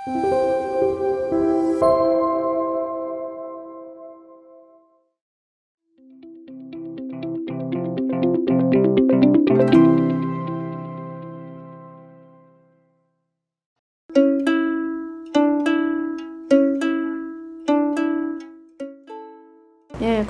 예,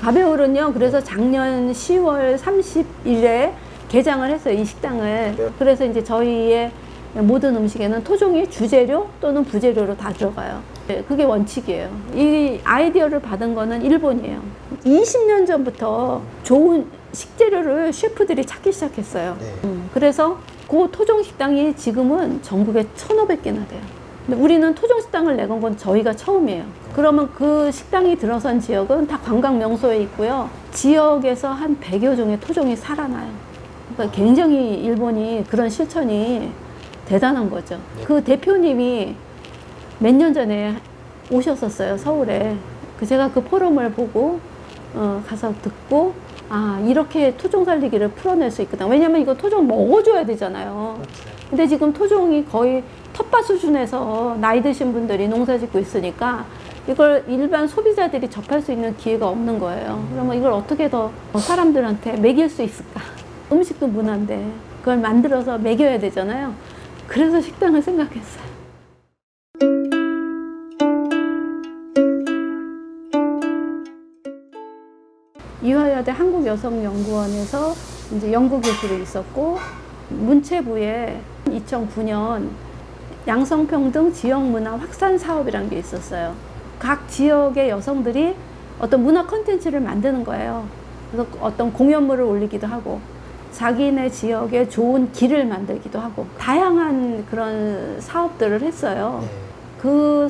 가베올은요, 그래서 작년 10월 30일에 개장을 했어요, 이 식당을. 네. 그래서 이제 저희의 모든 음식에는 토종이 주재료 또는 부재료로 다 들어가요. 예, 그게 원칙이에요. 이 아이디어를 받은 거는 일본이에요. 20년 전부터 좋은 식재료를 셰프들이 찾기 시작했어요. 네. 그래서 그 토종 식당이 지금은 전국에 1,500개나 돼요. 근데 우리는 토종 식당을 내건 건 저희가 처음이에요. 그러면 그 식당이 들어선 지역은 다 관광 명소에 있고요. 지역에서 한 100여 종의 토종이 살아나요. 그러니까 굉장히 일본이 그런 실천이 대단한 거죠. 그 대표님이 몇 년 전에 오셨었어요, 서울에. 제가 그 포럼을 보고 가서 듣고, 아, 이렇게 토종 살리기를 풀어낼 수 있거든. 왜냐면 이거 토종 먹어줘야 되잖아요. 근데 지금 토종이 거의 텃밭 수준에서 나이 드신 분들이 농사 짓고 있으니까 이걸 일반 소비자들이 접할 수 있는 기회가 없는 거예요. 그러면 이걸 어떻게 더 사람들한테 먹일 수 있을까? 음식도 문화인데 그걸 만들어서 먹여야 되잖아요. 그래서 식당을 생각했어요. 이화여대 한국여성연구원에서 이제 연구교수로 있었고, 문체부에 2009년 양성평등 지역문화 확산 사업이라는 게 있었어요. 각 지역의 여성들이 어떤 문화 콘텐츠를 만드는 거예요. 그래서 어떤 공연물을 올리기도 하고, 자기네 지역에 좋은 길을 만들기도 하고, 다양한 그런 사업들을 했어요. 네. 그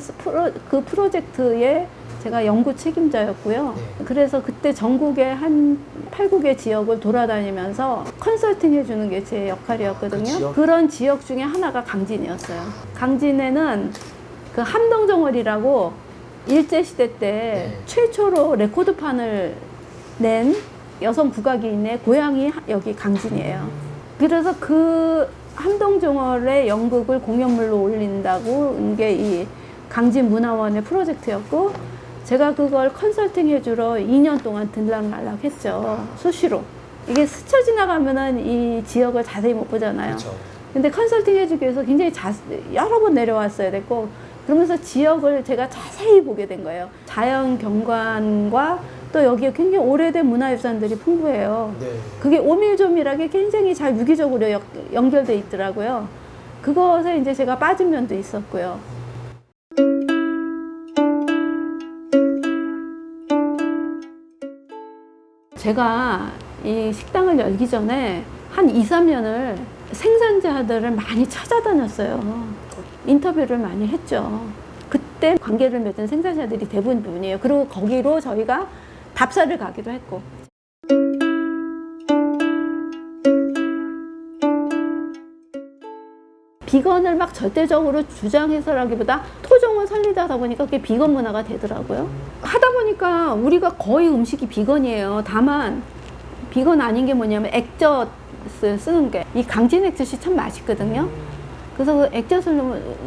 프로젝트에 제가 연구 책임자였고요. 그래서 그때 전국에 한 8, 9개 지역을 돌아다니면서 컨설팅 해주는 게 제 역할이었거든요. 그런 지역 중에 하나가 강진이었어요. 강진에는 그 함동정월이라고 일제시대 때 최초로 레코드판을 낸 여성 국악인의 고향이 여기 강진이에요. 그래서 그 함동정월의 연극을 공연물로 올린다고 게 이 강진문화원의 프로젝트였고, 제가 그걸 컨설팅 해주러 2년 동안 들락날락 했죠. 수시로. 이게 스쳐 지나가면은 이 지역을 자세히 못 보잖아요. 그렇죠. 근데 컨설팅 해주기 위해서 굉장히 여러 번 내려왔어야 됐고, 그러면서 지역을 제가 자세히 보게 된 거예요. 자연 경관과 또 여기에 굉장히 오래된 문화유산들이 풍부해요. 네. 그게 오밀조밀하게 굉장히 잘 유기적으로 연결돼 있더라고요. 그것에 이제 제가 빠진 면도 있었고요. 제가 이 식당을 열기 전에 한 2, 3년을 생산자들을 많이 찾아다녔어요. 인터뷰를 많이 했죠. 그때 관계를 맺은 생산자들이 대부분이에요. 그리고 거기로 저희가 답사를 가기도 했고. 비건을 막 절대적으로 주장해서라기보다 토종을 살리다 보니까 그게 비건 문화가 되더라고요. 하다 보니까 우리가 거의 음식이 비건이에요. 다만 비건 아닌 게 뭐냐면 액젓을 쓰는 게, 이 강진 액젓이 참 맛있거든요. 그래서 그 액젓을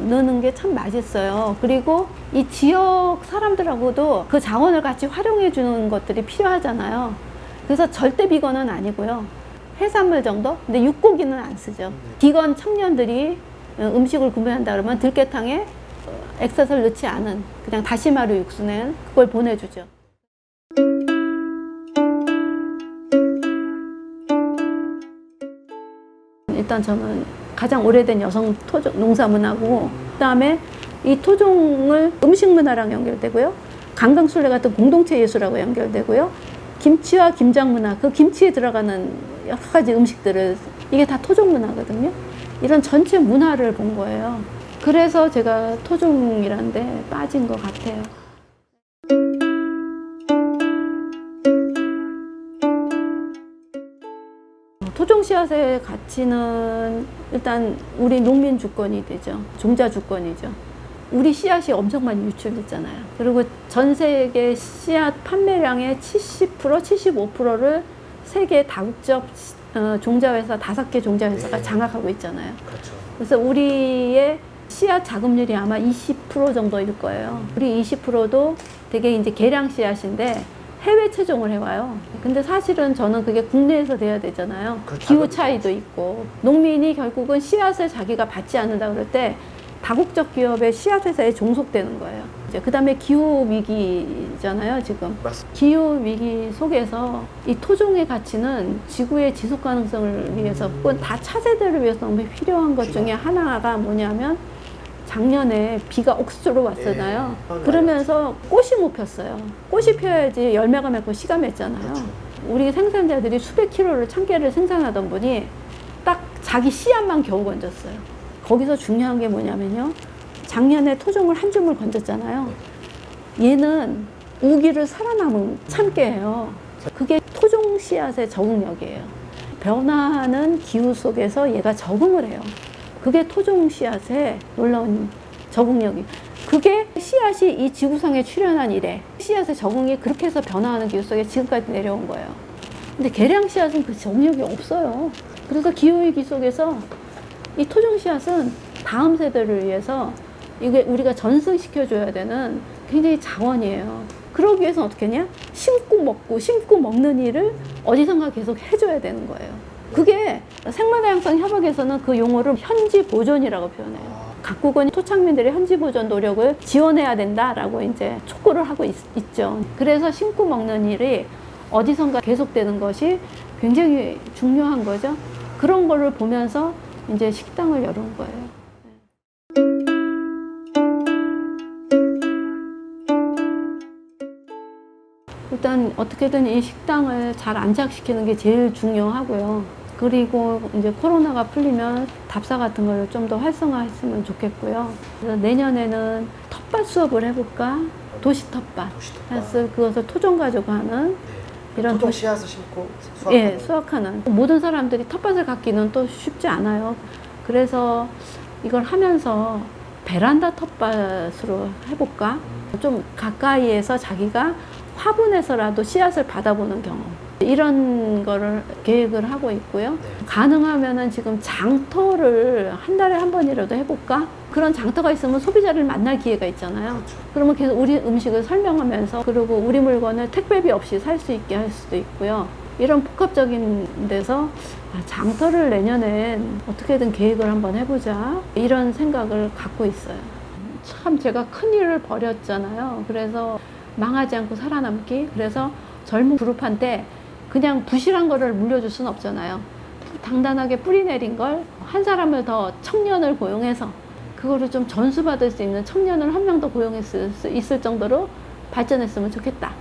넣는 게 참 맛있어요. 그리고 이 지역 사람들하고도 그 자원을 같이 활용해 주는 것들이 필요하잖아요. 그래서 절대 비건은 아니고요. 해산물 정도? 근데 육고기는 안 쓰죠. 비건 청년들이 음식을 구매한다 그러면 들깨탕에 액젓을 넣지 않은 그냥 다시마로 육수낸 그걸 보내주죠. 일단 저는 가장 오래된 여성 토종 농사문화고, 그 다음에 이 토종을 음식문화랑 연결되고요. 강강술래 같은 공동체 예술하고 연결되고요. 김치와 김장문화, 그 김치에 들어가는 여러 가지 음식들을, 이게 다 토종문화거든요. 이런 전체 문화를 본 거예요. 그래서 제가 토종이라는 데 빠진 것 같아요. 토종 씨앗의 가치는 일단 우리 농민 주권이 되죠. 종자 주권이죠. 우리 씨앗이 엄청 많이 유출됐잖아요. 그리고 전 세계 씨앗 판매량의 70%, 75%를 세계 다국적 종자회사 5개 종자회사가 장악하고 있잖아요. 그렇죠. 그래서 우리의 씨앗 자급률이 아마 20% 정도일 거예요. 우리 20%도 되게 이제 계량 씨앗인데 해외 채종을 해와요. 근데 사실은 저는 그게 국내에서 돼야 되잖아요. 기후 차이도 있고 농민이 결국은 씨앗을 자기가 받지 않는다 그럴 때 다국적 기업의 씨앗 회사에 종속되는 거예요. 이제 그다음에 기후 위기잖아요, 지금. 맞습니다. 기후 위기 속에서 이 토종의 가치는 지구의 지속 가능성을 위해서 혹은 다 차세대를 위해서 너무 필요한 것 중에 하나가 뭐냐면 작년에 비가 억수로 왔잖아요. 네. 그러면서 꽃이 못 폈어요. 꽃이 펴야지 열매가 맺고 씨가 맺잖아요. 그렇죠. 우리 생산자들이 수백 킬로를 참깨를 생산하던 분이 딱 자기 씨앗만 겨우 건졌어요. 거기서 중요한 게 뭐냐면요. 작년에 토종을 한 줌을 건졌잖아요. 얘는 우기를 살아남은 참깨예요. 그게 토종 씨앗의 적응력이에요. 변화하는 기후 속에서 얘가 적응을 해요. 그게 토종 씨앗의 놀라운 적응력이. 그게 씨앗이 이 지구상에 출현한 이래 씨앗의 적응이 그렇게 해서 변화하는 기후 속에 지금까지 내려온 거예요. 근데 계량 씨앗은 그 적응력이 없어요. 그래서 기후위기 속에서 이 토종 씨앗은 다음 세대를 위해서 이게 우리가 전승시켜줘야 되는 굉장히 자원이에요. 그러기 위해서는 어떻게 했냐? 심고 먹고 심고 먹는 일을 어디선가 계속 해줘야 되는 거예요. 그게 생물다양성 협약에서는 그 용어를 현지 보존이라고 표현해요. 각국은 토착민들의 현지 보존 노력을 지원해야 된다라고 이제 촉구를 하고 있죠. 그래서 심고 먹는 일이 어디선가 계속되는 것이 굉장히 중요한 거죠. 그런 거를 보면서 이제 식당을 열은 거예요. 일단 어떻게든 이 식당을 잘 안착시키는 게 제일 중요하고요. 그리고 이제 코로나가 풀리면 답사 같은 걸 좀 더 활성화했으면 좋겠고요. 그래서 내년에는 텃밭 수업을 해볼까? 도시 텃밭. 그래서 그것을 토종 가지고 하는 이런 토종 씨앗을 심고 수확하는. 예, 수확하는. 모든 사람들이 텃밭을 갖기는 또 쉽지 않아요. 그래서 이걸 하면서 베란다 텃밭으로 해볼까? 좀 가까이에서 자기가 화분에서라도 씨앗을 받아보는 경험. 이런 거를 계획을 하고 있고요. 가능하면은 지금 장터를 한 달에 한 번이라도 해볼까? 그런 장터가 있으면 소비자를 만날 기회가 있잖아요. 그렇죠. 그러면 계속 우리 음식을 설명하면서 그리고 우리 물건을 택배비 없이 살 수 있게 할 수도 있고요. 이런 복합적인 데서 장터를 내년엔 어떻게든 계획을 한번 해보자. 이런 생각을 갖고 있어요. 참 제가 큰 일을 벌였잖아요. 그래서 망하지 않고 살아남기. 그래서 젊은 그룹한테 그냥 부실한 거를 물려줄 수는 없잖아요. 단단하게 뿌리 내린 걸 한 사람을 더 청년을 고용해서 그거를 좀 전수받을 수 있는 청년을 한 명 더 고용했을 수 있을 정도로 발전했으면 좋겠다.